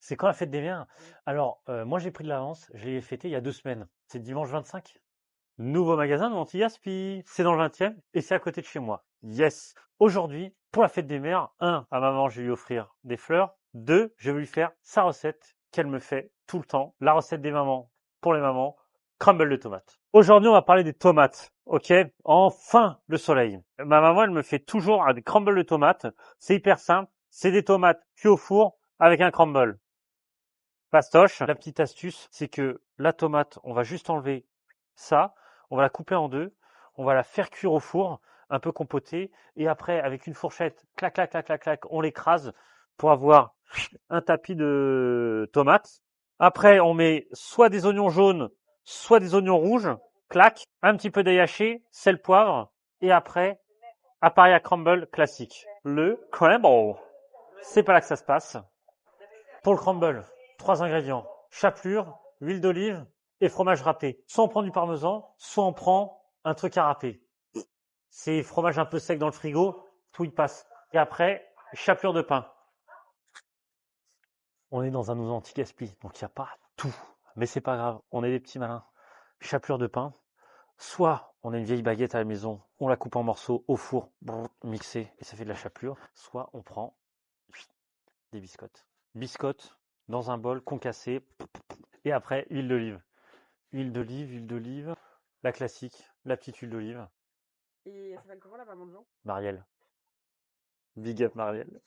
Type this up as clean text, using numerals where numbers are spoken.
C'est quand la fête des mères? Alors, moi j'ai pris de l'avance, je l'ai fêté il y a 2 semaines. C'est dimanche 25. Nouveau magasin de anti-gaspi. C'est dans le 20e et c'est à côté de chez moi. Yes! Aujourd'hui, pour la fête des mères, à maman, je vais lui offrir des fleurs. 2, je vais lui faire sa recette qu'elle me fait tout le temps. La recette des mamans pour les mamans, crumble de tomates. Aujourd'hui, on va parler des tomates. Ok? Enfin, le soleil. Ma maman, elle me fait toujours des crumbles de tomates. C'est hyper simple. C'est des tomates cuites au four avec un crumble. Fastoche. La petite astuce, c'est que la tomate, on va juste enlever ça, on va la couper en deux, on va la faire cuire au four, un peu compotée, et après, avec une fourchette, clac, clac, clac, clac, clac, on l'écrase pour avoir un tapis de tomates. Après, on met soit des oignons jaunes, soit des oignons rouges, clac, un petit peu d'ail haché, sel, poivre, et après, appareil à crumble classique. Le crumble. C'est pas là que ça se passe. Pour le crumble, 3 ingrédients. Chapelure, huile d'olive et fromage râpé. Soit on prend du parmesan, soit on prend un truc à râper. C'est fromage un peu sec dans le frigo, tout y passe. Et après, chapelure de pain. On est dans un nouveau anti-gaspi, donc il n'y a pas tout. Mais c'est pas grave, on est des petits malins. Chapelure de pain. Soit on a une vieille baguette à la maison, on la coupe en morceaux au four, mixé, et ça fait de la chapelure. Soit on prend des biscottes. Biscottes dans un bol concassé. Et après, huile d'olive. Huile d'olive, huile d'olive. La classique, la petite huile d'olive. Et elle s'appelle comment la maman de Jean? Marielle. Big up Marielle.